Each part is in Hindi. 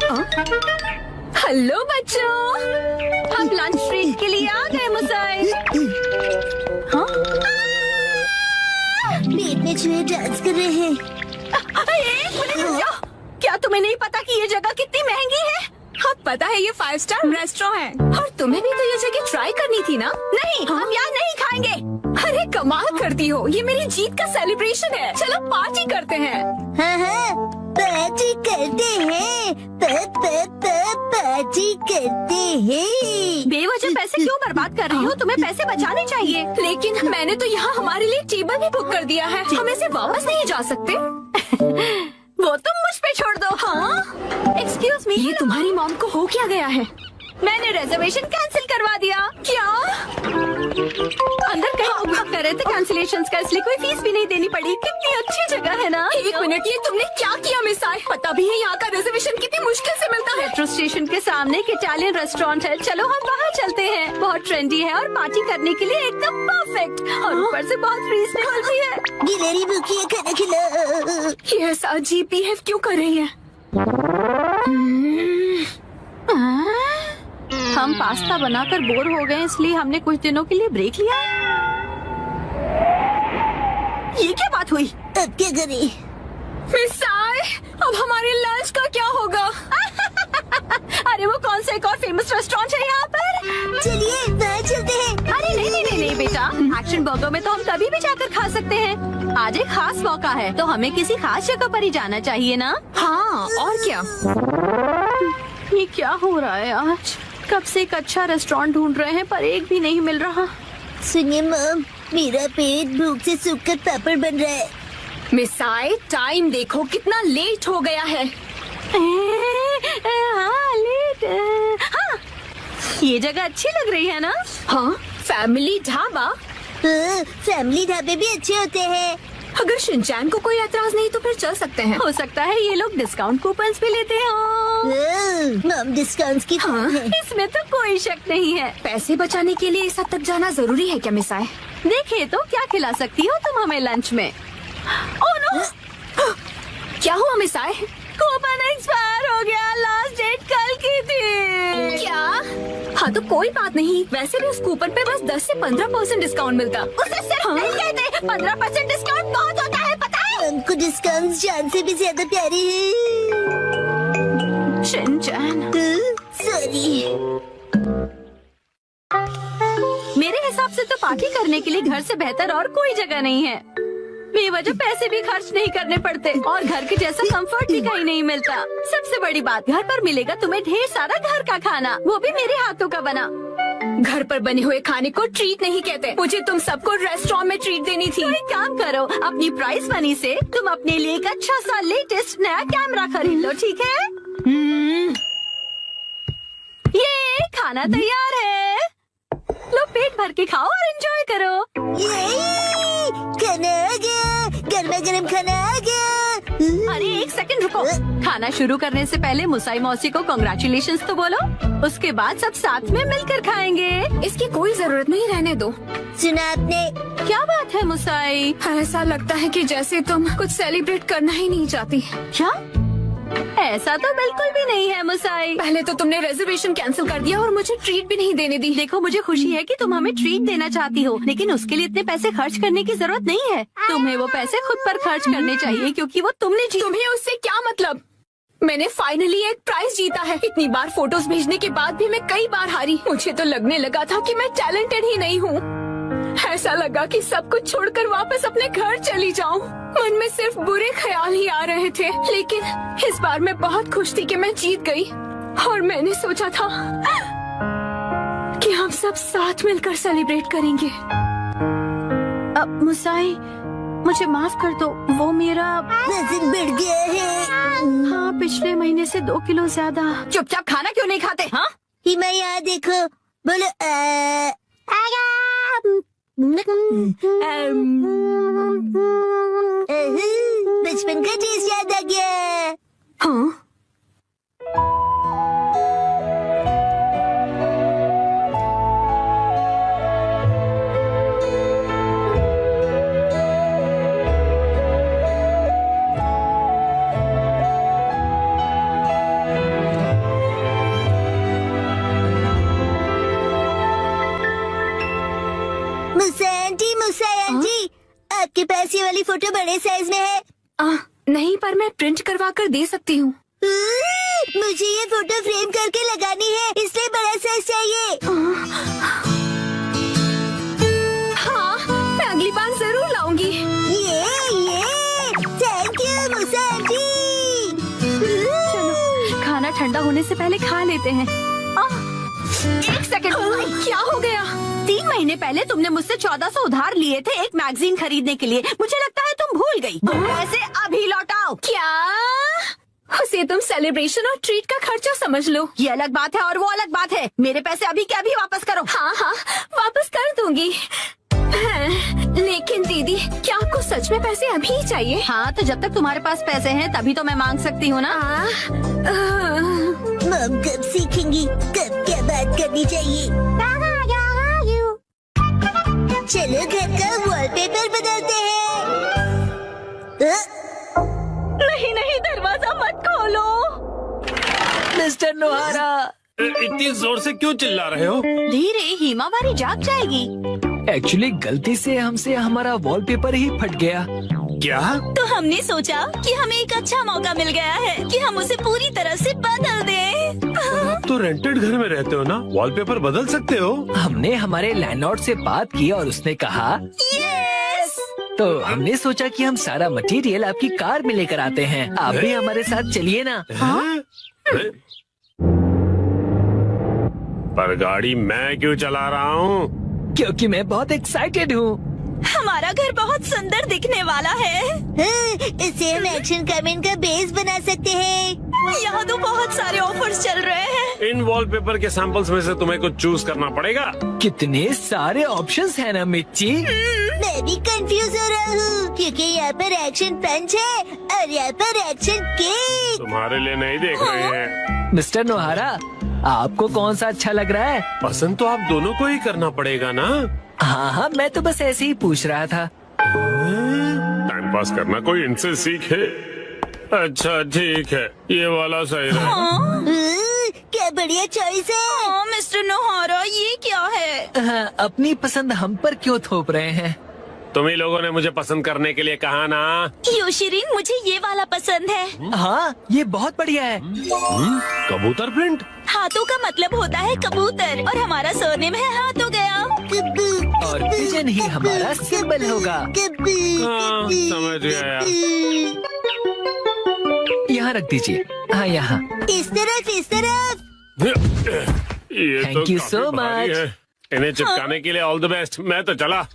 हेलो बच्चों, हम लंच ब्रेक के लिए आ गए मुसाई। हाँ? पेट में चूहे डांस कर रहे हैं। एक मिनट रुक जाओ। क्या तुम्हें नहीं पता कि ये जगह कितनी महंगी है? हाँ पता है, ये 5 स्टार रेस्टोरेंट है और तुम्हें भी तो ये जगह ट्राई करनी थी ना। नहीं हम यहाँ नहीं खाएंगे। अरे कमाल करती हो, ये मेरी जीत का सेलिब्रेशन है। चलो पार्टी करते हैं। हाँ, पार्टी करते हैं। पार्टी करते हैं। बेवजह पैसे क्यों बर्बाद कर रही हो? तुम्हें पैसे बचाने चाहिए। लेकिन मैंने तो यहाँ हमारे लिए टेबल भी बुक कर दिया है, हम इसे वापस नहीं जा सकते। वो तुम मुझ पे छोड़ दो। हाँ एक्सक्यूज मी, ये तुम्हारी मॉम को हो क्या गया है? मैंने रिजर्वेशन कैंसिल करवा दिया। क्या? अंदर कहीं बुक कर रहे थे कैंसिलेशन का, इसलिए कोई फीस भी नहीं देनी पड़ी। कितनी अच्छी जगह है ना। एक मिनट, ये तुमने क्या किया मिसाई? पता भी है यहाँ का रिजर्वेशन कितनी मुश्किल से मिलता है। मेट्रो स्टेशन के सामने एक इटालियन रेस्टोरेंट है, चलो हम वहाँ चलते हैं। बहुत ट्रेंडी है और पार्टी करने के लिए एकदम परफेक्ट, और ऊपर से बहुत रीजनेबल भी है। गिलहरी भूखी है, खाना खिलाओ। ये ऐसा अजीब बिहेव क्यों कर रही है? हम पास्ता बनाकर बोर हो गए, इसलिए हमने कुछ दिनों के लिए ब्रेक लिया। ये क्या बात हुई? अब क्या करें? मिसाई, अब हमारे लंच का क्या होगा? अरे वो कौन सा एक और फेमस रेस्टोरेंट है यहाँ पर? चलिए वहाँ चलते हैं। अरे नहीं नहीं नहीं नहीं बेटा, एक्शन बर्गर में तो हम कभी भी जाकर खा सकते हैं। आज एक खास मौका है, तो हमें किसी खास जगह पर ही जाना चाहिए ना। हाँ और क्या। ये क्या हो रहा है आज? कब से एक अच्छा रेस्टोरेंट ढूंढ रहे हैं पर एक भी नहीं मिल रहा। सुनिए मॉम, मेरा पेट भूख से सूखकर पापड़ बन रहा है। मिसाई टाइम देखो कितना लेट हो गया है। हाँ लेट। हाँ ये जगह अच्छी लग रही है ना। हाँ फैमिली ढाबा। फैमिली ढाबे भी अच्छे होते हैं। अगर शिनचैन को कोई एतराज नहीं तो फिर चल सकते हैं। हो सकता है ये लोग डिस्काउंट कूपन्स भी लेते हो। मॉम डिस्काउंट्स की हाँ, है। इसमें तो कोई शक नहीं है। पैसे बचाने के लिए इस हद तक जाना जरूरी है क्या मिसाई? देखिए तो क्या खिला सकती हो तुम हमें लंच में? Oh no! क्या हुआ मिसाई? कूपन एक्सपायर हो गया, लास्ट डेट कल की थी। क्या? हाँ तो कोई बात नहीं, वैसे भी उस कूपन पे बस 10 से 15% डिस्काउंट मिलता। उसे सिर्फ नहीं कहते, 15% डिस्काउंट बहुत होता है, पता है? हमको डिस्काउंट जान से भी ज्यादा प्यारे हैं। Shinchan sorry. मेरे हिसाब से तो पार्टी करने के लिए घर से बेहतर और कोई जगह नहीं है। बेवजह पैसे भी खर्च नहीं करने पड़ते और घर के जैसा कंफर्ट भी कहीं नहीं मिलता। सबसे बड़ी बात, घर पर मिलेगा तुम्हें ढेर सारा घर का खाना, वो भी मेरे हाथों का बना। घर पर बने हुए खाने को ट्रीट नहीं कहते। मुझे तुम सबको रेस्टोरेंट में ट्रीट देनी थी। एक काम करो, अपनी प्राइस मनी से तुम अपने लिए एक अच्छा सा लेटेस्ट नया कैमरा खरीद लो, ठीक है? ये खाना तैयार है, लो पेट भर के खाओ और एंजॉय करो। खाना आ गया, गर्मा गर्म खाना आ गया। अरे एक सेकंड रुको, खाना शुरू करने से पहले मुसाई मौसी को कांग्रेचुलेशंस तो बोलो, उसके बाद सब साथ में मिलकर खाएंगे। इसकी कोई जरूरत नहीं, रहने दो। सुना आपने? क्या बात है मुसाई? ऐसा लगता है कि जैसे तुम कुछ सेलिब्रेट करना ही नहीं चाहती। क्या? ऐसा तो बिल्कुल भी नहीं है मुसाई। पहले तो तुमने रिजर्वेशन कैंसिल कर दिया और मुझे ट्रीट भी नहीं देने दी। देखो मुझे खुशी है कि तुम हमें ट्रीट देना चाहती हो, लेकिन उसके लिए इतने पैसे खर्च करने की जरूरत नहीं है। तुम्हें वो पैसे खुद पर खर्च करने चाहिए, क्योंकि वो तुमने तुम्हें उससे क्या मतलब? मैंने फाइनली एक प्राइज जीता है। इतनी बार फोटोज भेजने के बाद भी मैं कई बार हारी। मुझे तो लगने लगा था कि मैं टैलेंटेड ही नहीं हूँ। ऐसा लगा कि सब कुछ छोड़कर वापस अपने घर चली जाऊं। मन में सिर्फ बुरे ख्याल ही आ रहे थे, लेकिन इस बार मैं बहुत खुश थी कि मैं जीत गई। और मैंने सोचा था कि हम सब साथ मिलकर सेलिब्रेट करेंगे। अब मुसाई मुझे माफ कर दो, वो मेरा वजन बढ़ गया है। हाँ पिछले महीने से 2 किलो ज्यादा। चुपचाप खाना क्यों नहीं खाते? हाँ हिमा यहाँ देखो, बोलो बचपन का टेस्ट याद आ गया। हाँ वाली फोटो बड़े साइज में है। नहीं, पर मैं प्रिंट करवा कर दे सकती हूँ। मुझे ये फोटो फ्रेम करके लगानी है, इसलिए बड़ा साइज चाहिए। हाँ, मैं अगली बार जरूर लाऊंगी। ये थैंक यू मूसा आंटी। चलो, खाना ठंडा होने से पहले खा लेते हैं। एक सेकंड, क्या हो गया? 3 महीने पहले तुमने मुझसे 1400 उधार लिए थे एक मैगजीन खरीदने के लिए। मुझे लगता है तुम भूल गई। पैसे अभी लौटाओ। क्या? उसे तुम सेलिब्रेशन और ट्रीट का खर्चा समझ लो। ये अलग बात है और वो अलग बात है। मेरे पैसे अभी के अभी वापस करो। हाँ, वापस कर दूंगी। लेकिन दीदी, क्या आपको सच में पैसे अभी ही चाहिए? हाँ, तो जब तक तुम्हारे पास पैसे हैं तभी तो मैं मांग सकती हूँ ना। मम कब सीखेंगी कब क्या बात करनी चाहिए। चलो घर का वॉलपेपर बदलते हैं। नहीं, दरवाजा मत खोलो। मिस्टर नोहारा, इतनी जोर से क्यों चिल्ला रहे हो? धीरे, हिमावारी जाग जाएगी। एक्चुअली गलती से हमसे हमारा वॉलपेपर ही फट गया। क्या? तो हमने सोचा कि हमें एक अच्छा मौका मिल गया है कि हम उसे पूरी तरह से बदल दें। तो रेंटेड घर में रहते हो ना, वॉलपेपर बदल सकते हो। हमने हमारे लैंडलॉर्ड से बात की और उसने कहा यस। तो हमने सोचा कि हम सारा मटेरियल आपकी कार में लेकर आते हैं। आप भी हमारे साथ चलिए ना। हैं? पर गाड़ी मैं क्यों चला रहा हूँ? क्योंकि मैं बहुत एक्साइटेड हूँ। हमारा घर बहुत सुंदर दिखने वाला है। इसे हम एक्शन कमेंट का बेस बना सकते हैं। यहाँ तो बहुत सारे ऑफर्स चल रहे हैं। इन वॉलपेपर के सैंपल्स में से तुम्हें कुछ चूज करना पड़ेगा। कितने सारे ऑप्शंस हैं ना मिर्ची। मैं भी कंफ्यूज हो रहा हूँ क्योंकि यहाँ पर एक्शन पंच है और यहाँ पर एक्शन केक। तुम्हारे लिए नहीं देख रहे हैं। मिस्टर नोहारा, आपको कौन सा अच्छा लग रहा है? पसंद तो आप दोनों को ही करना पड़ेगा ना। हाँ, मैं तो बस ऐसे ही पूछ रहा था। टाइम पास करना कोई इनसे सीखे। अच्छा ठीक है, ये वाला सही है। क्या बढ़िया चॉइस है। मिस्टर नोहारा, ये क्या है? हाँ, अपनी पसंद हम पर क्यों थोप रहे हैं? तुम ही लोगों ने मुझे पसंद करने के लिए कहा ना। योशिरीन, मुझे ये वाला पसंद है। हाँ, ये बहुत बढ़िया है। कबूतर प्रिंट। हाथों का मतलब होता है कबूतर और हमारा सरनेम है हाथ हो गया। और पिजन ही हमारा सिंबल होगा। हाँ, समझ गया। यहाँ रख दीजिए। हाँ, यहाँ। इस तरफ। ये Thank तो you काफी so भारी much. है। इन्हें चिपकाने के लिए ऑल द बेस्ट। मैं तो चला।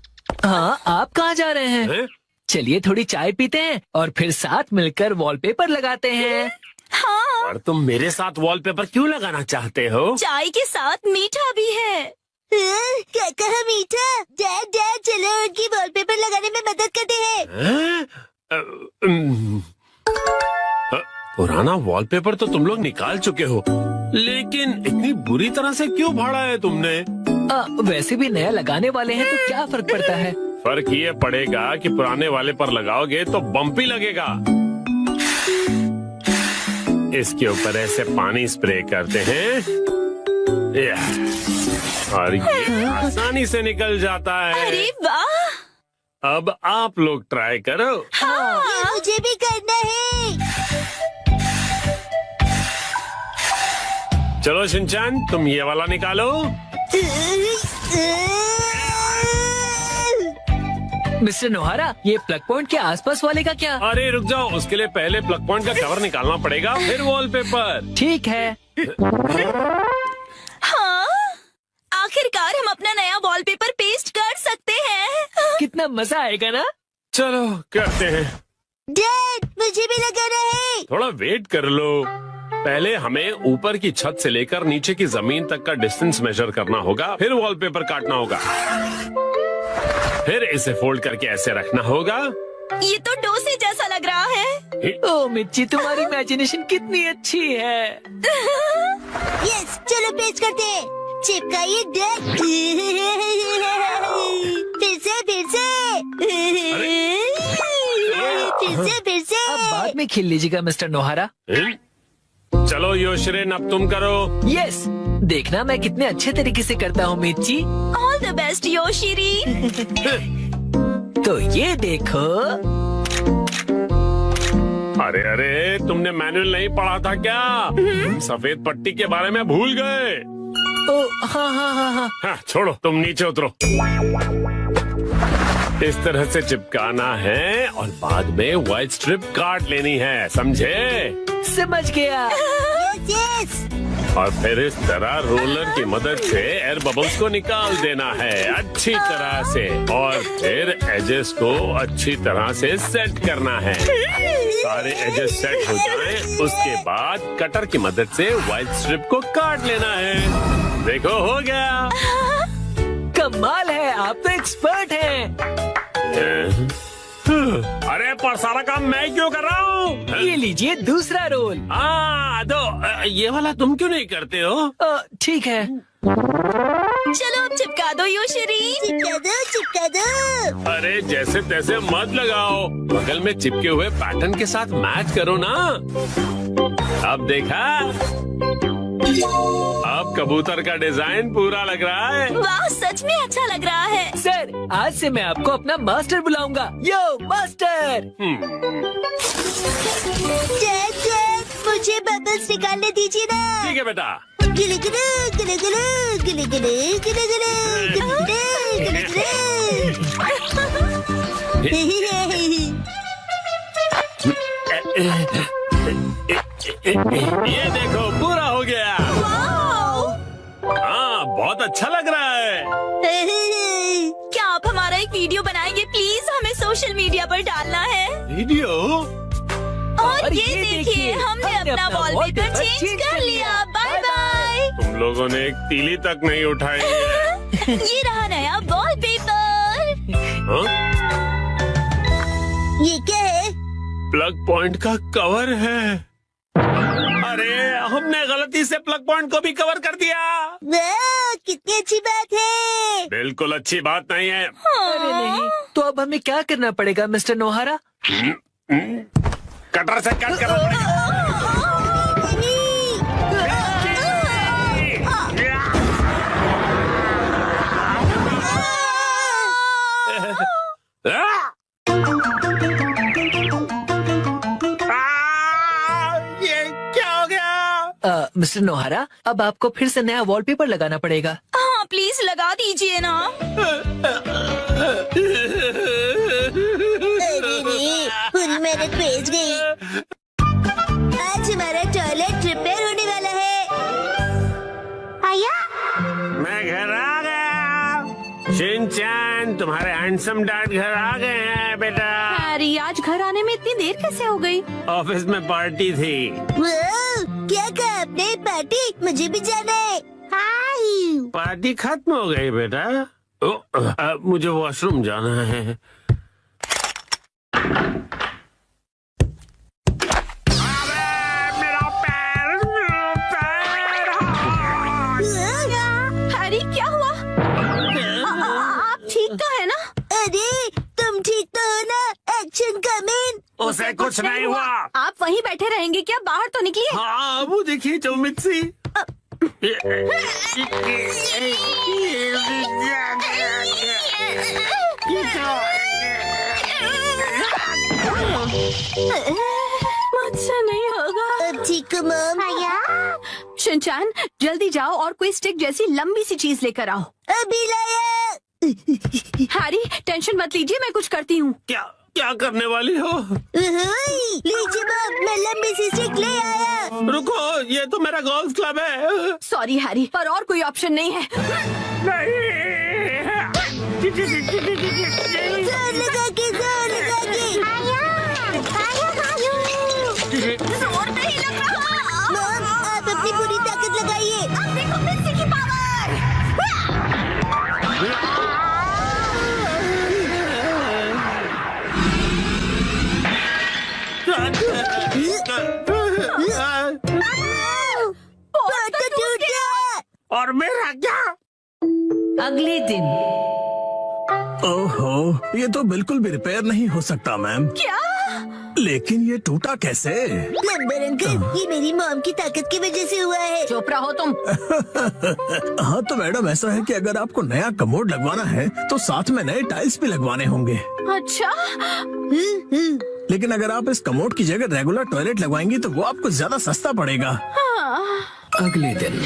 हाँ, आप कहाँ जा रहे हैं? हैं? चलिए थोड़ी चाय पीते हैं और फिर साथ मिलकर वॉलपेपर लगाते हैं। हाँ, और तुम मेरे साथ वॉलपेपर क्यों लगाना चाहते हो? चाय के साथ मीठा भी है। क्या कहा मीठा? डैड चलो उनकी वॉलपेपर लगाने में मदद करते हैं। हैं? पुराना वॉलपेपर तो तुम लोग निकाल चुके हो, लेकिन इतनी बुरी तरह से क्यों फाड़ा है तुमने? वैसे भी नया लगाने वाले हैं तो क्या फर्क पड़ता है? फर्क ये पड़ेगा कि पुराने वाले पर लगाओगे तो बम्पी लगेगा। इसके ऊपर ऐसे पानी स्प्रे करते हैं और ये आसानी से निकल जाता है। अरे वाह! अब आप लोग ट्राई करो। ये मुझे भी करना है। चलो शिनचैन, तुम ये वाला निकालो। मिस्टर नोहारा, ये प्लग पॉइंट के आसपास वाले का क्या? अरे रुक जाओ, उसके लिए पहले प्लग पॉइंट का कवर निकालना पड़ेगा, फिर वॉलपेपर। ठीक है। हाँ, आखिरकार हम अपना नया वॉलपेपर पेस्ट कर सकते हैं। कितना मजा आएगा ना? चलो करते हैं। डैड मुझे भी लगाना है। थोड़ा वेट कर लो। पहले हमें ऊपर की छत से लेकर नीचे की जमीन तक का डिस्टेंस मेजर करना होगा, फिर वॉलपेपर काटना होगा, फिर इसे फोल्ड करके ऐसे रखना होगा। ये तो डोसे जैसा लग रहा है। ओ मिर्ची, तुम्हारी इमेजिनेशन कितनी अच्छी है। यस, चलो पेस्ट करते हैं। चिपकाइए डैड। फिर से। अब बाद में खेल लीजिएगा मिस्टर नोहारा। चलो योशरेन, अब तुम करो। यस, देखना मैं कितने अच्छे तरीके से करता हूँ मिर्ची। ऑल द बेस्ट योशिरी। तो ये देखो। अरे अरे, तुमने मैनुअल नहीं पढ़ा था क्या? सफेद पट्टी के बारे में भूल गए। ओ हाँ हाँ हाँ हाँ। हाँ, छोड़ो, तुम नीचे उतरो। इस तरह से चिपकाना है और बाद में व्हाइट स्ट्रिप काट लेनी है, समझे? समझ गया। यस। और फिर इस तरह रोलर की मदद से एयर बबल्स को निकाल देना है अच्छी तरह से, और फिर एजेस को अच्छी तरह से सेट करना है। सारे एजेस सेट हो जाएं, उसके बाद कटर की मदद से व्हाइट स्ट्रिप को काट लेना है। देखो, हो गया। कमाल है, आप तो एक्सपर्ट हैं। अरे पर सारा काम मैं क्यों कर रहा हूँ? ये लीजिए दूसरा रोल। दो, ये वाला तुम क्यों नहीं करते हो? ठीक है। चलो अब चिपका दो योशरी। चिपका दो। अरे जैसे तैसे मत लगाओ, बगल में चिपके हुए पैटर्न के साथ मैच करो ना। अब देखा, अब कबूतर का डिजाइन पूरा लग रहा है। वाह, सच में अच्छा लग रहा है। सर, आज से मैं आपको अपना मास्टर बुलाऊंगा। यो मास्टर। चैक, मुझे बबल्स निकालने दीजिए ना। ठीक है बेटा। गिले गिले गिले गिले गिले गिले गिले गिले गिले ये देखो, पूरा हो गया। हाँ, बहुत अच्छा लग रहा है। क्या आप हमारा एक वीडियो बनाएंगे प्लीज? हमें सोशल मीडिया पर डालना है। वीडियो? और ये देखिए, हमने अपना वॉलपेपर चेंज कर लिया। Bye bye. तुम लोगों ने एक तीली तक नहीं उठाई है। ये रहा नया वॉलपेपर। हाँ? ये क्या है? प्लग पॉइंट का कवर है। अरे, हमने गलती से प्लग पॉइंट को भी कवर कर दिया। वाह, कितनी अच्छी बात है। बिल्कुल अच्छी बात नहीं है। अरे नहीं, तो अब हमें क्या करना पड़ेगा मिस्टर नोहारा? कटर से कट करना पड़ेगा। ये क्या हो गया? मिस्टर नोहारा, अब आपको फिर से नया वॉलपेपर लगाना पड़ेगा। हाँ, प्लीज लगा दीजिए ना। पूरी मेहनत वेस्ट गई। आज हमारा टॉयलेट रिपेयर होने वाला है। आया? मैं घर आ गया। शिनचैन, तुम्हारे हैंडसम डैड घर आ गए हैं बेटा। हैरी, आज घर आने में इतनी देर कैसे हो गई? ऑफिस में पार्टी थी। वाह, क्या कहा आपने? पार्टी? मुझे भी जाना है। हाय। पार्टी खत्म हो गई बेटा। मुझे वॉशरूम जाना है। मेरा पैर। हैरी, क्या हुआ? आप ठीक तो है ना? अरे, तुम ठीक तो हो ना? Action coming. उसे कुछ नहीं हुआ। आप वहीं बैठे रहेंगे क्या? बाहर तो निकलिए। हाँ, वो देखिए चौमित सी। मुझसे नहीं होगा। अब ठीक हो मॉम? शिनचैन, जल्दी जाओ और कोई स्टिक जैसी लंबी सी चीज लेकर आओ। अभी लाया। हैरी, टेंशन मत लीजिए, मैं कुछ करती हूँ। क्या करने वाली हो? लीजिए मॉम, मैं लंबी सी स्टिक ले आया। रुको, ये तो मेरा गोल्फ क्लब है। सॉरी हैरी, पर और कोई ऑप्शन नहीं है। जोर लगा के, जोर लगा के। जोर नहीं लग रहा। मॉम, आप अपनी पूरी ताकत लगाइए। अब देखो मिस्सी की पावर। बहुत तो टूट गया। और मेरा क्या? अगले दिन ओहो, ये तो बिल्कुल भी रिपेयर नहीं हो सकता मैम। क्या? लेकिन ये टूटा कैसे? प्लम्बर अंकल, ये मेरी मॉम की ताकत की वजह से हुआ है। चुप रहो तुम। हाँ तो मैडम ऐसा है कि अगर आपको नया कमोड लगवाना है तो साथ में नए टाइल्स भी लगवाने होंगे। अच्छा, लेकिन अगर आप इस कमोड की जगह रेगुलर टॉयलेट लगवाएंगी तो वो आपको ज्यादा सस्ता पड़ेगा। अगले दिन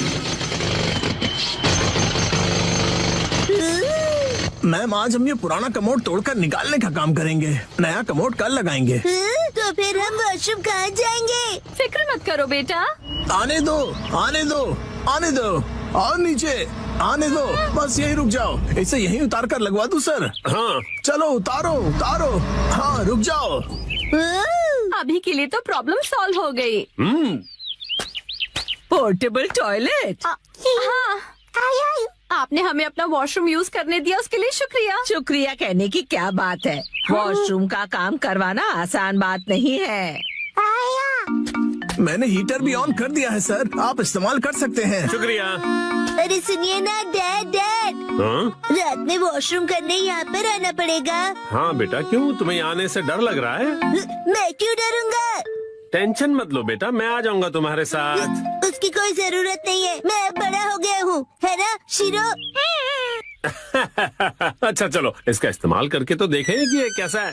मैम आज हम ये पुराना कमोड तोड़कर निकालने का काम करेंगे। नया कमोड कल लगाएंगे। तो फिर हम वॉशरूम कहाँ जाएंगे? फिक्र मत करो बेटा। आने दो, आने दो, आने दो, और नीचे आने दो। बस यही रुक जाओ। इसे यहीं उतार कर लगवा दूं सर? हाँ चलो उतारो उतारो। हाँ रुक जाओ। अभी के लिए तो प्रॉब्लम सॉल्व हो गई। Portable toilet. हाँ, आपने हमें अपना वॉशरूम यूज करने दिया, उसके लिए शुक्रिया। शुक्रिया कहने की क्या बात है। वॉशरूम का काम करवाना आसान बात नहीं है। मैंने हीटर भी ऑन कर दिया है सर, आप इस्तेमाल कर सकते हैं। शुक्रिया। अरे सुनिए ना डैड, हाँ रात में वॉशरूम करने यहाँ पर आना पड़ेगा। हाँ बेटा, क्यों तुम्हें आने से डर लग रहा है? मैं क्यों डरूंगा? टेंशन मत लो बेटा, मैं आ जाऊंगा तुम्हारे साथ। उसकी कोई जरूरत नहीं है, मैं अब बड़ा हो गया हूँ, है ना शिरो? अच्छा चलो, इसका इस्तेमाल करके तो देखें कि ये कैसा है।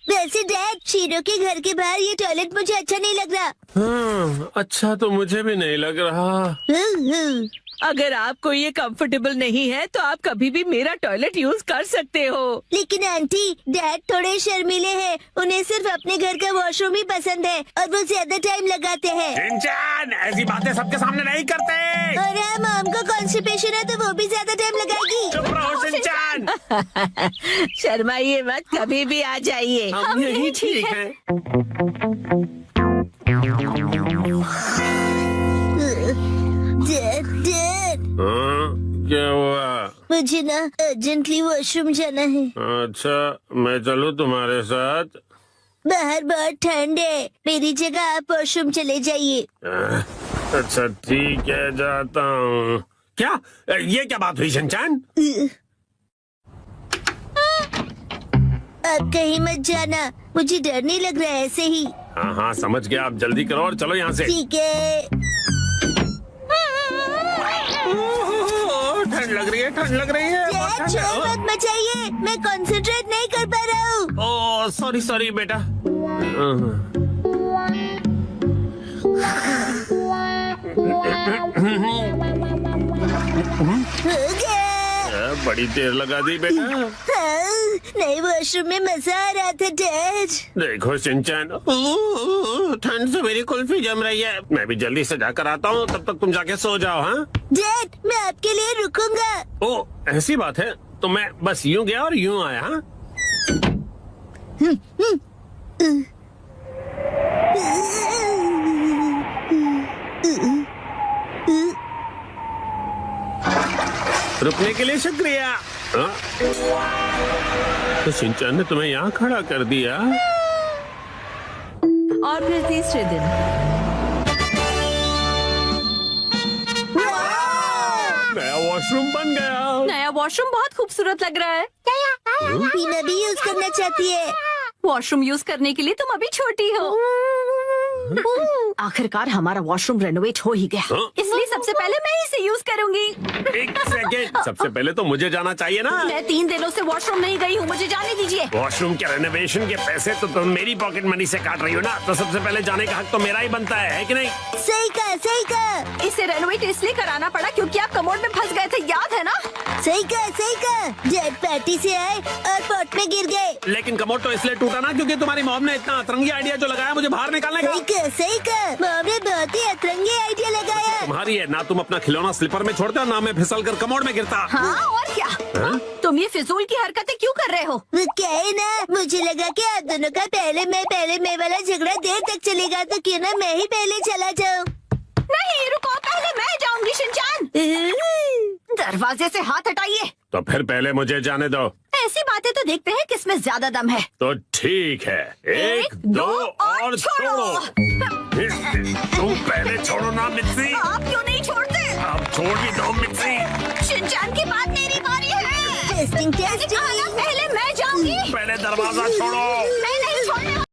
वैसे डैड, शिरो के घर के बाहर ये टॉयलेट मुझे अच्छा नहीं लग रहा। हाँ, अच्छा तो मुझे भी नहीं लग रहा। अगर आपको ये कंफर्टेबल नहीं है तो आप कभी भी मेरा टॉयलेट यूज कर सकते हो। लेकिन आंटी, डैड थोड़े शर्मीले हैं, उन्हें सिर्फ अपने घर का वॉशरूम ही पसंद है और वो ज्यादा टाइम लगाते हैं। शिनचैन, ऐसी बातें सबके सामने नहीं करते। और हाँ, मॉम को कॉन्स्टिपेशन है तो वो भी ज्यादा टाइम लगाएगी। चुप रहो शिनचैन। शर्माइए मत, कभी भी आ जाइए। हम यही ठीक है। डैड, हाँ, क्या हुआ? मुझे ना अर्जेंटली वॉशरूम जाना है। अच्छा, मैं चलूं तुम्हारे साथ? बाहर बहुत ठंड है, मेरी जगह आप वॉशरूम चले जाइए। अच्छा ठीक है, जाता हूँ। क्या ये क्या बात हुई शिनचैन? आप कहीं मत जाना, मुझे डर नहीं लग रहा है ऐसे ही। हाँ हाँ समझ गया, आप जल्दी करो और चलो यहाँ से। ठीक है। ठंड लग रही है, ठंड लग रही है। डैड, शोर मत मचाइए, मैं कंसंट्रेट नहीं कर पा रहा हूँ। ओह सॉरी सॉरी बेटा। हो गया। बड़ी देर लगा दी बेटा। हाँ, नए वॉशरूम में मजा आ रहा था डैड। देखो शिनचैन, ठंड से मेरी कुल्फी जम रही है। मैं भी जल्दी से जाकर आता हूँ, तब तक तुम जाके सो जाओ। हाँ डैड, मैं आपके लिए रुकूंगा। ओह ऐसी बात है, तो मैं बस यूं गया और यूं आया। हाँ रुकने के लिए शुक्रिया। हाँ? तो शिनचैन ने तुम्हें यहाँ खड़ा कर दिया। और फिर तीसरे दिन नया वॉशरूम बन गया। नया वॉशरूम बहुत खूबसूरत लग रहा है। टीना भी यूज करना चाहती है। वॉशरूम यूज करने के लिए तुम अभी छोटी हो। आखिरकार हमारा वॉशरूम रेनोवेट हो ही गया, हाँ? इसलिए सबसे पहले मैं इसे यूज करूंगी। एक सेकेंड, सबसे पहले तो मुझे जाना चाहिए ना। मैं 3 दिनों से वॉशरूम नहीं गई हूँ, मुझे जाने दीजिए। वॉशरूम के रेनोवेशन के पैसे तो तुम मेरी पॉकेट मनी से काट रही हो ना, तो सबसे पहले जाने का हक तो मेरा ही बनता है कि नहीं? सही कहा, सही कहा। इसे रेनोवेट इसलिए कराना पड़ा क्योंकि आप कमोड में फंस गए थे, याद है ना? सही कहा, सही कहा। डैड पार्टी से आए और पॉट में गिर गए। लेकिन कमोड तो इसलिए टूटा ना क्योंकि तुम्हारी मॉम ने इतना अतरंगी आइडिया जो लगाया मुझे बाहर निकालने का। सही कहा, सही कहा। मॉम ने बहुत ही अतरंगी आइडिया लगाया। तुम्हारी है ना, तुम अपना खिलौना स्लीपर में छोड़ते हो ना मैं फिसल कर कमोड में गिरता। हाँ और क्या? तुम ये फिजूल की हरकतें क्यों कर रहे हो? वो क्या है ना, मुझे लगा कि आप दोनों का पहले मैं वाला झगड़ा देर तक चलेगा, तो क्यों ना मैं ही पहले चला जाऊँ। नहीं रुको, पहले मैं जाऊंगी शिनचैन। दरवाजे से हाथ हटाइए। तो फिर पहले मुझे जाने दो। ऐसी बातें तो देखते हैं किसमें ज्यादा दम है। तो ठीक है, 1 2 और छोड़ो। तुम पहले छोड़ो ना मिक्सी। आप क्यों नहीं छोड़ते? आप छोड़ भी दो मिक्सी। शिनचैन की बात मेरी बारी है। Testing testing. पहले मैं जाऊंगी। पहले दरवाजा छोड़ो। मैं नहीं